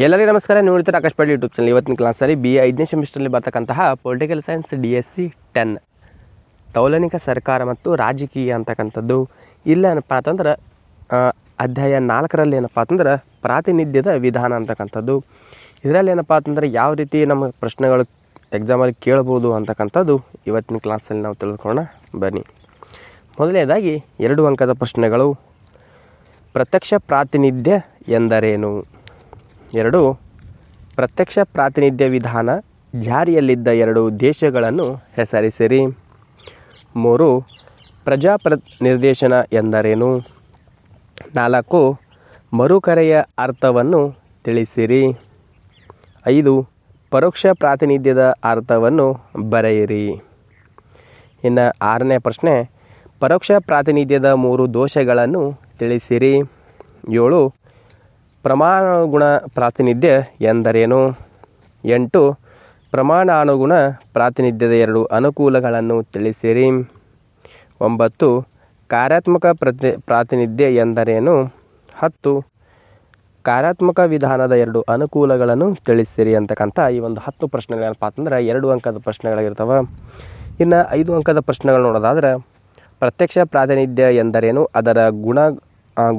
ಎಲ್ಲರಿಗೂ ನಮಸ್ಕಾರ. ನೀವು ನೋಡ್ತೀರಾ ಆಕಾಶ್ ಪಾಟೀಲ್ ಯೂಟ್ಯೂಬ್ ಚಾನಲ್. ಇವತ್ತಿನ ಕ್ಲಾಸಲ್ಲಿ BA 5ನೇ ಸೆಮಿಸ್ಟರ್ಲಿ ಬರ್ತಕ್ಕಂತಹ ಪೊಲಿಟಿಕಲ್ ಸೈನ್ಸ್ DSC 10 ತೌಲನಿಕ ಸರ್ಕಾರ ಮತ್ತು ರಾಜಕೀಯ ಅಂತಕ್ಕಂಥದ್ದು. ಇಲ್ಲೇನಪ್ಪ ಅಂತಂದ್ರೆ ಅಧ್ಯಾಯ 4ರಲ್ಲಿ ಏನಪ್ಪ ಅಂತಂದ್ರೆ ಪ್ರಾತಿನಿಧ್ಯದ ವಿಧಾನ ಅಂತಕ್ಕಂಥದ್ದು. ಇದರಲ್ಲಿ ಏನಪ್ಪ ಅಂತಂದ್ರೆ ಯಾವ ರೀತಿ ನಮ್ಮ ಪ್ರಶ್ನೆಗಳು ಎಕ್ಸಾಮಲ್ಲಿ ಕೇಳ್ಬೋದು ಅಂತಕ್ಕಂಥದ್ದು ಇವತ್ತಿನ ಕ್ಲಾಸಲ್ಲಿ ನಾವು ತಿಳ್ಕೊಳ್ಳೋಣ ಬನ್ನಿ. ಮೊದಲನೇದಾಗಿ 2 ಅಂಕದ ಪ್ರಶ್ನೆಗಳು. ಪ್ರತ್ಯಕ್ಷ ಪ್ರಾತಿನಿಧ್ಯ ಎಂದರೇನು? 2. ಪ್ರತ್ಯಕ್ಷ ಪ್ರಾತಿನಿಧ್ಯ ವಿಧಾನ ಜಾರಿಯಲ್ಲಿದ್ದ 2 ದೇಶಗಳನ್ನು ಹೆಸರಿಸಿರಿ. 3. ಪ್ರಜಾನಿರ್ದೇಶನ ಎಂದರೇನು? 4. ಮರುಕರೆಯ ಅರ್ಥವನ್ನು ತಿಳಿಸಿರಿ. 5. ಪರೋಕ್ಷ ಪ್ರಾತಿನಿಧ್ಯದ ಅರ್ಥವನ್ನು ಬರೆಯಿರಿ. ಇನ್ನು 6ನೇ ಪ್ರಶ್ನೆ, ಪರೋಕ್ಷ ಪ್ರಾತಿನಿಧ್ಯದ 3 ದೋಷಗಳನ್ನು ತಿಳಿಸಿರಿ. 7. ಪ್ರಮಾಣಾನುಗುಣ ಪ್ರಾತಿನಿಧ್ಯ ಎಂದರೇನು? 8. ಪ್ರಮಾಣಾನುಗುಣ ಪ್ರಾತಿನಿಧ್ಯದ 2 ಅನುಕೂಲಗಳನ್ನು ತಿಳಿಸಿರಿ. 9. ಕಾರ್ಯಾತ್ಮಕ ಪ್ರಾತಿನಿಧ್ಯ ಎಂದರೇನು? 10. ಕಾರ್ಯಾತ್ಮಕ ವಿಧಾನದ 2 ಅನುಕೂಲಗಳನ್ನು ತಿಳಿಸಿರಿ ಅಂತಕ್ಕಂಥ ಈ ಒಂದು 10 ಪ್ರಶ್ನೆಗಳೇನಪ್ಪ ಅಂತಂದ್ರೆ 2 ಅಂಕದ ಪ್ರಶ್ನೆಗಳಾಗಿರ್ತವೆ. ಇನ್ನು 5 ಅಂಕದ ಪ್ರಶ್ನೆಗಳು ನೋಡೋದಾದ್ರೆ, ಪ್ರತ್ಯಕ್ಷ ಪ್ರಾತಿನಿಧ್ಯ ಎಂದರೇನು? ಅದರ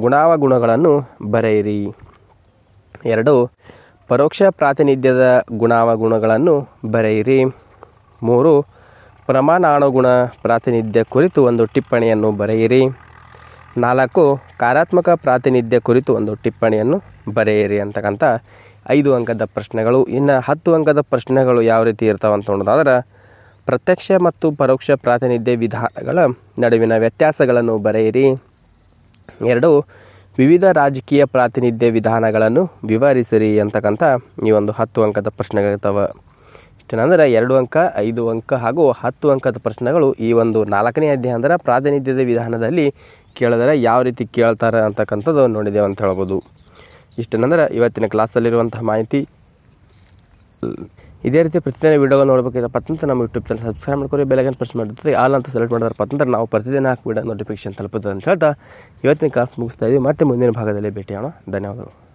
ಗುಣಾವಗುಣಗಳನ್ನು ಬರೆಯಿರಿ. 2. ಪರೋಕ್ಷ ಪ್ರಾತಿನಿಧ್ಯದ ಗುಣಾವಗುಣಗಳನ್ನು ಬರೆಯಿರಿ. 3. ಪ್ರಮಾಣಾನುಗುಣ ಪ್ರಾತಿನಿಧ್ಯ ಕುರಿತು ಒಂದು ಟಿಪ್ಪಣಿಯನ್ನು ಬರೆಯಿರಿ. 4. ಕಾರ್ಯಾತ್ಮಕ ಪ್ರಾತಿನಿಧ್ಯ ಕುರಿತು ಒಂದು ಟಿಪ್ಪಣಿಯನ್ನು ಬರೆಯಿರಿ ಅಂತಕ್ಕಂಥ 5 ಅಂಕದ ಪ್ರಶ್ನೆಗಳು. ಇನ್ನು 10 ಅಂಕದ ಪ್ರಶ್ನೆಗಳು ಯಾವ ರೀತಿ ಇರ್ತಾವೆ ಅಂತ ನೋಡೋದಾದ್ರೆ, ಪ್ರತ್ಯಕ್ಷ ಮತ್ತು ಪರೋಕ್ಷ ಪ್ರಾತಿನಿಧ್ಯ ವಿಧಾನಗಳ ನಡುವಿನ ವ್ಯತ್ಯಾಸಗಳನ್ನು ಬರೆಯಿರಿ. 2. ವಿವಿಧ ರಾಜಕೀಯ ಪ್ರಾತಿನಿಧ್ಯ ವಿಧಾನಗಳನ್ನು ವಿವರಿಸಿರಿ ಅಂತಕ್ಕಂಥ ಈ ಒಂದು 10 ಅಂಕದ ಪ್ರಶ್ನೆಗಳಿರ್ತವೆ. ಇಷ್ಟೇನಂದರೆ 2 ಅಂಕ, 5 ಅಂಕ ಹಾಗೂ 10 ಅಂಕದ ಪ್ರಶ್ನೆಗಳು ಈ ಒಂದು 4ನೇ ಅಧ್ಯಾಯ ಅಂದರೆ ಪ್ರಾತಿನಿಧ್ಯದ ವಿಧಾನದಲ್ಲಿ ಕೇಳಿದರೆ ಯಾವ ರೀತಿ ಕೇಳ್ತಾರೆ ಅಂತಕ್ಕಂಥದ್ದು ನೋಡಿದ್ದೇವೆ ಅಂತ ಹೇಳ್ಬೋದು. ಇಷ್ಟೇನಂದ್ರೆ ಇವತ್ತಿನ ಕ್ಲಾಸಲ್ಲಿರುವಂತಹ ಮಾಹಿತಿ. ಇದೇ ರೀತಿ ಪ್ರತಿದಿನ ವೀಡಿಯೋ ನೋಡಬೇಕಿದ್ದಪ್ಪ ಅಂತಂದ್ರೆ ನಮ್ಮ ಯೂಟ್ಯೂಬ್ ಚಾನಲ್ ಸಬ್ಸ್ಕ್ರೈಬ್ ಮಾಡ್ಕೊರಿ, ಬೆಲ್ಲೈಕನ್ ಪ್ರೆಸ್ ಮಾಡಿರ್ತೀವಿ. ಆಲ್ ಅಂತ ಸೆಲೆಕ್ಟ್ ಮಾಡಿದ್ರಪ್ಪ ಅಂತಂದ್ರೆ ನಾವು ಪ್ರತಿದಿನ ಹಾಕಿ ವಿಡಿಯೋ ನೋಟಿಫಿಕೇಶನ್ ತಲುಪುತ್ತದೆ ಅಂತ ಹೇಳ್ತಾ ಇವತ್ತಿನ ಕ್ಲಾಸ್ ಮುಗಿಸ್ತಾ ಇದ್ದೀವಿ. ಮತ್ತೆ ಮುಂದಿನ ಭಾಗದಲ್ಲಿ ಭೇಟಿಯಾಗೋಣ. ಧನ್ಯವಾದಗಳು.